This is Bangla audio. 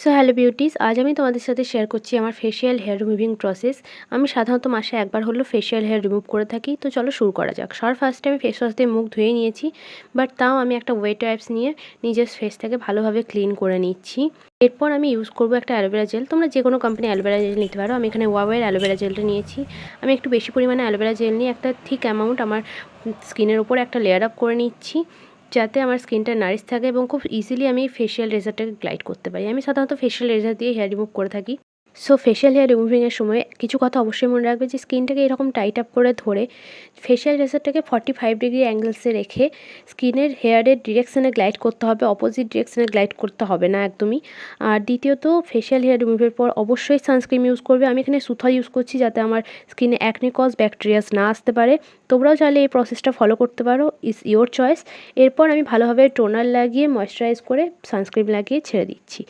সো হ্যালো বিউটিস, আজ আমি তোমাদের সাথে শেয়ার করছি আমার ফেশিয়াল হেয়ার রিমুভিং প্রসেস। আমি সাধারণত মাসে একবার হলেও ফেশিয়াল হেয়ার রিমুভ করে থাকি। তো চলো শুরু করা যাক। সবার ফার্স্টে আমি ফেস ওয়াশ দিয়ে মুখ ধুয়ে নিয়েছি, বাট তাও আমি একটা ওয়েট ওয়াইপস নিয়ে নিজের ফেসটাকে ভালোভাবে ক্লিন করে নিচ্ছি। এরপর আমি ইউজ করবো একটা অ্যালোভেরা জেল। তোমরা যে কোনো কোম্পানি অ্যালোভেরা জেল নিতে পারো। আমি এখানে ওয়াওয়ের অ্যালোভেরা জেলটা নিয়েছি। আমি একটু বেশি পরিমাণে অ্যালোভেরা জেল নিয়ে একটা থিক অ্যামাউন্ট আমার স্কিনের ওপর একটা লেয়ার আপ করে নিচ্ছি, যাতে আমার স্কিনটা নারিশ থাকে এবং খুব ইজিলি আমি ফেশিয়াল রেজারটাকে গ্লাইড করতে পারি। আমি সাধারণত ফেশিয়াল রেজার দিয়ে হেয়ার রিমুভ করে থাকি। সো ফেশিয়াল হেয়ার রিমুভিংয়ের সময় কিছু কথা অবশ্যই মনে রাখবে যে স্কিনটাকে এরকম টাইট আপ করে ধরে ফেশিয়াল রেজারটাকে 45 ডিগ্রি অ্যাঙ্গেলসে রেখে স্কিনের হেয়ারের ডিরেকশানে গ্লাইড করতে হবে, অপোজিট ডিরেকশানে গ্লাইড করতে হবে না একদমই। আর দ্বিতীয়ত, ফেশিয়াল হেয়ার রিমুভের পর অবশ্যই সানস্ক্রিন ইউজ করবে। আমি এখানে সুথা ইউজ করছি যাতে আমার স্কিনে অ্যাকনে কজ ব্যাকটেরিয়াস না আসতে পারে। তোমরাও চাইলে এই প্রসেসটা ফলো করতে পারো, ইজ ইয়োর চয়েস। এরপর আমি ভালোভাবে টোনার লাগিয়ে ময়েশ্চারাইজ করে সানস্ক্রিন লাগিয়ে ছেড়ে দিচ্ছি।